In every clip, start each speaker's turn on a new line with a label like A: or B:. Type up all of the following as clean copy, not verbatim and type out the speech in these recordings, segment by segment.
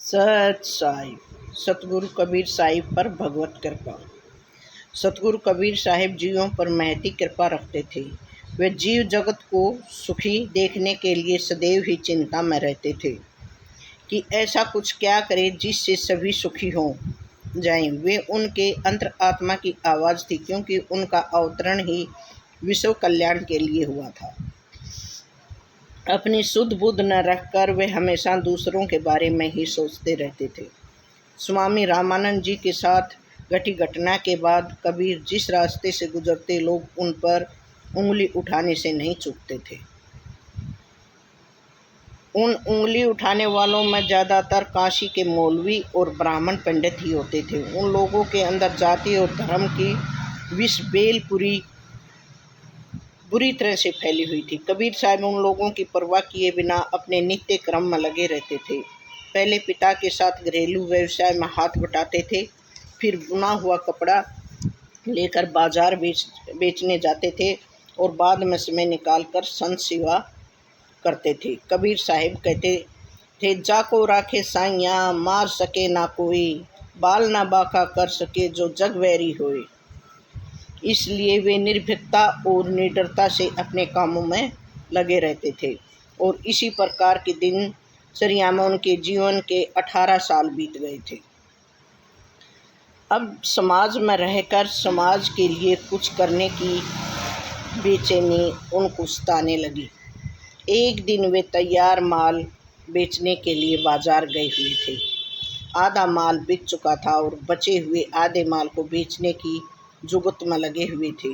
A: सत साहिब सतगुरु कबीर साहिब पर भगवत कृपा। सतगुरु कबीर साहिब जीवों पर महती कृपा रखते थे। वे जीव जगत को सुखी देखने के लिए सदैव ही चिंता में रहते थे कि ऐसा कुछ क्या करें जिससे सभी सुखी हो जाएं। वे उनके अंतर आत्मा की आवाज़ थी, क्योंकि उनका अवतरण ही विश्व कल्याण के लिए हुआ था। अपनी शुद्ध बुद्ध न रखकर वे हमेशा दूसरों के बारे में ही सोचते रहते थे। स्वामी रामानंद जी के साथ घटी घटना के बाद कबीर जिस रास्ते से गुजरते लोग उन पर उंगली उठाने से नहीं चूकते थे। उन उंगली उठाने वालों में ज़्यादातर काशी के मौलवी और ब्राह्मण पंडित ही होते थे। उन लोगों के अंदर जाति और धर्म की विष बेल बुरी तरह से फैली हुई थी। कबीर साहब उन लोगों की परवाह किए बिना अपने नित्य क्रम में लगे रहते थे। पहले पिता के साथ घरेलू व्यवसाय में हाथ बटाते थे, फिर बुना हुआ कपड़ा लेकर बाजार बेचने जाते थे और बाद में समय निकालकर संत सेवा करते थे। कबीर साहिब कहते थे, जाको राखे साइया, मार सके ना कोई, बाल ना बाका कर सके जो जग वैरी होए। इसलिए वे निर्भीकता और निडरता से अपने कामों में लगे रहते थे और इसी प्रकार के दिनचर्या में उनके जीवन के 18 साल बीत गए थे। अब समाज में रहकर समाज के लिए कुछ करने की बेचैनी उनको सताने लगी। एक दिन वे तैयार माल बेचने के लिए बाजार गए हुए थे। आधा माल बिक चुका था और बचे हुए आधे माल को बेचने की जुगत में लगे हुए थे।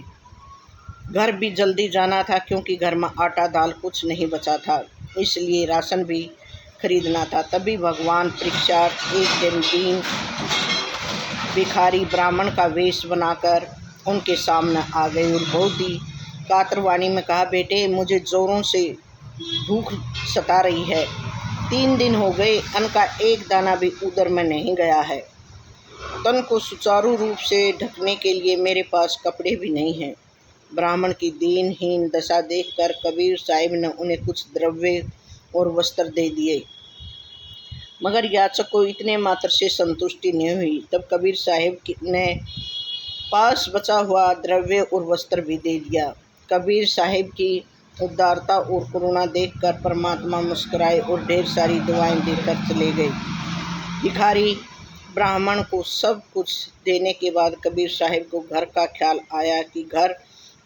A: घर भी जल्दी जाना था, क्योंकि घर में आटा दाल कुछ नहीं बचा था, इसलिए राशन भी खरीदना था। तभी भगवान परीक्षार्थ एक दिन दीन भिखारी ब्राह्मण का वेश बनाकर उनके सामने आ गए और बहुत ही कातरवाणी में कहा, बेटे मुझे जोरों से भूख सता रही है। 3 दिन हो गए, अन्न का एक दाना भी उदर में नहीं गया है। तन को सुचारू रूप से ढकने के लिए मेरे पास कपड़े भी नहीं हैं। ब्राह्मण की दीनहीन दशा देखकर कबीर साहिब ने उन्हें कुछ द्रव्य और वस्त्र दे दिए, मगर याचक को इतने मात्र से संतुष्टि नहीं हुई। तब कबीर साहिब ने पास बचा हुआ द्रव्य और वस्त्र भी दे दिया। कबीर साहिब की उदारता और करुणा देखकर परमात्मा मुस्कुराए और ढेर सारी दुआएं देकर चले गए। भिखारी ब्राह्मण को सब कुछ देने के बाद कबीर साहिब को घर का ख्याल आया कि घर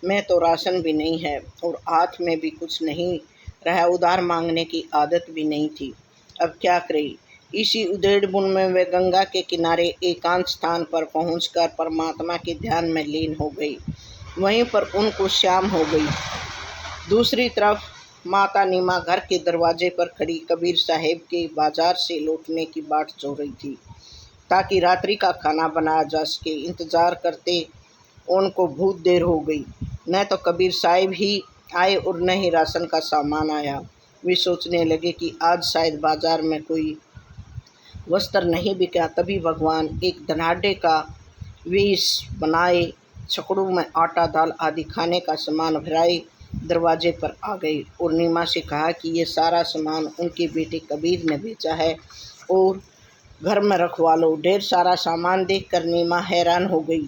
A: में तो राशन भी नहीं है और हाथ में भी कुछ नहीं रहा। उधार मांगने की आदत भी नहीं थी। अब क्या करे। इसी उधेड़ बुन में वे गंगा के किनारे एकांत स्थान पर पहुंचकर परमात्मा के ध्यान में लीन हो गई। वहीं पर उनको शाम हो गई। दूसरी तरफ माता नीमा घर के दरवाजे पर खड़ी कबीर साहिब के बाजार से लौटने की बाट जो रही थी, ताकि रात्रि का खाना बनाया जा सके। इंतजार करते उनको बहुत देर हो गई। न तो कबीर साहिब ही आए और न ही राशन का सामान आया। वे सोचने लगे कि आज शायद बाजार में कोई वस्त्र नहीं बिका। तभी भगवान एक धनाढ्य का वेश बनाए छकड़ों में आटा दाल आदि खाने का सामान भराए दरवाजे पर आ गए और नीमा से कहा कि ये सारा सामान उनके बेटे कबीर ने बेचा है और घर में रखवा लो। ढेर सारा सामान देखकर नीमा हैरान हो गई,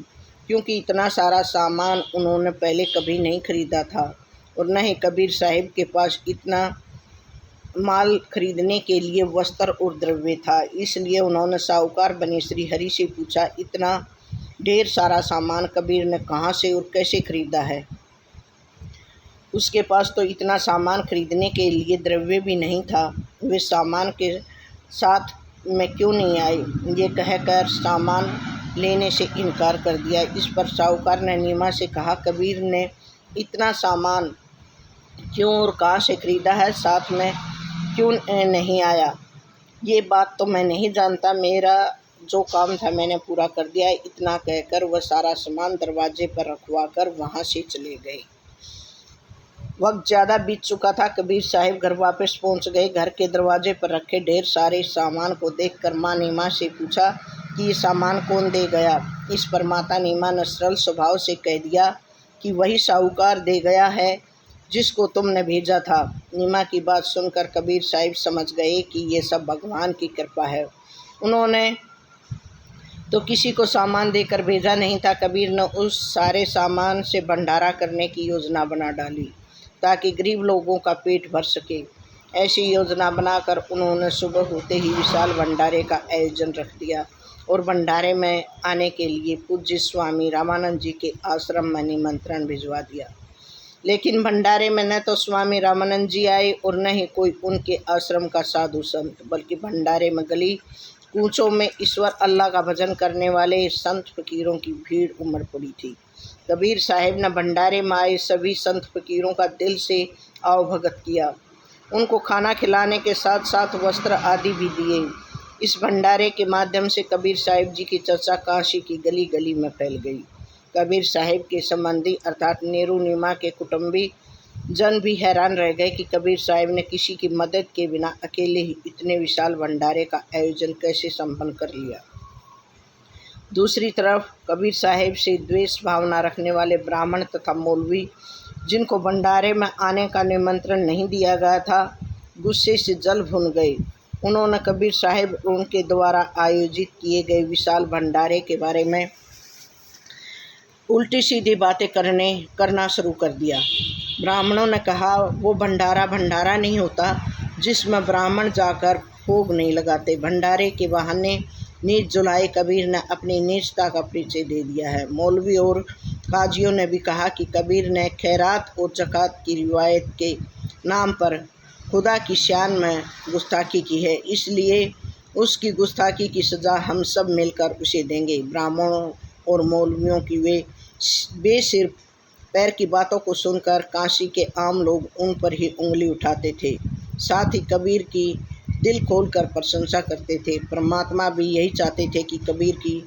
A: क्योंकि इतना सारा सामान उन्होंने पहले कभी नहीं खरीदा था और न ही कबीर साहिब के पास इतना माल खरीदने के लिए वस्त्र और द्रव्य था। इसलिए उन्होंने साहूकार बने श्री हरि से पूछा, इतना ढेर सारा सामान कबीर ने कहाँ से और कैसे खरीदा है? उसके पास तो इतना सामान खरीदने के लिए द्रव्य भी नहीं था। वे सामान के साथ में क्यों नहीं आए? ये कहकर सामान लेने से इनकार कर दिया। इस पर साहूकार ने नीमा से कहा, कबीर ने इतना सामान क्यों और कहाँ से खरीदा है, साथ में क्यों नहीं आया? ये बात तो मैं नहीं जानता। मेरा जो काम था मैंने पूरा कर दिया। इतना कहकर वह सारा सामान दरवाजे पर रखवा कर वहाँ से चले गए। वक्त ज़्यादा बीत चुका था। कबीर साहिब घर वापस पहुंच गए। घर के दरवाजे पर रखे ढेर सारे सामान को देखकर माँ नीमा से पूछा कि ये सामान कौन दे गया? इस पर माता नीमा ने सरल स्वभाव से कह दिया कि वही साहूकार दे गया है जिसको तुमने भेजा था। नीमा की बात सुनकर कबीर साहिब समझ गए कि ये सब भगवान की कृपा है उन्होंने तो किसी को सामान देकर भेजा नहीं था। कबीर ने उस सारे सामान से भंडारा करने की योजना बना डाली ताकि गरीब लोगों का पेट भर सके। ऐसी योजना बनाकर उन्होंने सुबह होते ही विशाल भंडारे का आयोजन रख दिया और भंडारे में आने के लिए पूज्य स्वामी रामानंद जी के आश्रम में निमंत्रण भिजवा दिया। लेकिन भंडारे में न तो स्वामी रामानंद जी आए और न ही कोई उनके आश्रम का साधु संत, बल्कि भंडारे में गली कूचों में ईश्वर अल्लाह का भजन करने वाले संत फकीरों की भीड़ उमड़ पड़ी थी। कबीर साहिब ने भंडारे में आए सभी संत फकीरों का दिल से आवभगत किया। उनको खाना खिलाने के साथ साथ वस्त्र आदि भी दिए। इस भंडारे के माध्यम से कबीर साहिब जी की चर्चा काशी की गली गली में फैल गई। कबीर साहिब के संबंधी अर्थात नेहरू नीमा के कुटुंबी जन भी हैरान रह गए कि कबीर साहिब ने किसी की मदद के बिना अकेले ही इतने विशाल भंडारे का आयोजन कैसे संपन्न कर लिया। दूसरी तरफ कबीर साहिब से द्वेष भावना रखने वाले ब्राह्मण तथा मौलवी, जिनको भंडारे में आने का निमंत्रण नहीं दिया गया था, गुस्से से जल भुन गए। उन्होंने कबीर साहिब उनके द्वारा आयोजित किए गए विशाल भंडारे के बारे में उल्टी सीधी बातें करना शुरू कर दिया। ब्राह्मणों ने कहा, वो भंडारा नहीं होता जिसमें ब्राह्मण जाकर भोग नहीं लगाते। भंडारे के बहाने नीच जुलाए कबीर ने अपनी नीचता का परिचय दे दिया है। मौलवी और काजियों ने भी कहा कि कबीर ने खैरात और ज़कात की रिवायत के नाम पर खुदा की शान में गुस्ताखी की है, इसलिए उसकी गुस्ताखी की सज़ा हम सब मिलकर उसे देंगे। ब्राह्मणों और मौलवियों की वे बेसिर पैर की बातों को सुनकर काशी के आम लोग उन पर ही उंगली उठाते थे, साथ ही कबीर की दिल खोलकर प्रशंसा करते थे। परमात्मा भी यही चाहते थे कि कबीर की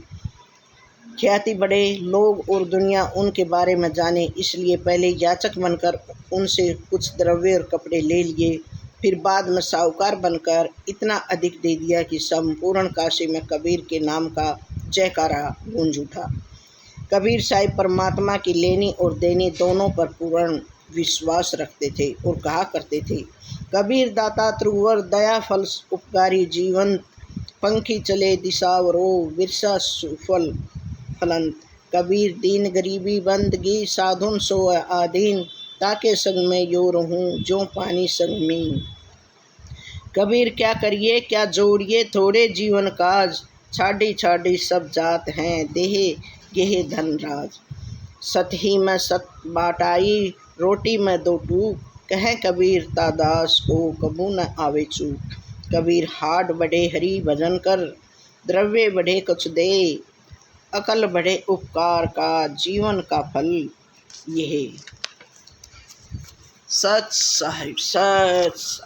A: ख्याति बढ़े, लोग और दुनिया उनके बारे में जाने, इसलिए पहले याचक बनकर उनसे कुछ द्रव्य और कपड़े ले लिए, फिर बाद में साहूकार बनकर इतना अधिक दे दिया कि संपूर्ण काशी में कबीर के नाम का जयकारा गूंज उठा। कबीर साहिब परमात्मा की लेनी और देनी दोनों पर पूर्ण विश्वास रखते थे और कहा करते थे, कबीर दाता त्रिवर दया फल उपकारी जीवन पंखी चले दिशावरो विरसा सुफल फलंत। कबीर दीन गरीबी बंदगी साधुन सो आधीन, ताके संग में यो रहूं जो पानी संग मीन। कबीर क्या करिए क्या जोड़िए थोड़े जीवन काज, छाड़ी छाड़ी सब जात हैं देहे गेहे धनराज। सत ही में सत बाटाई रोटी में दो टूक, कह कबीर तादास को कबू न आवे चूक। कबीर हाड बढ़े हरि भजन कर, द्रव्य बढ़े कुछ दे, अकल बढ़े उपकार का जीवन का फल यह। सच साहिब सच।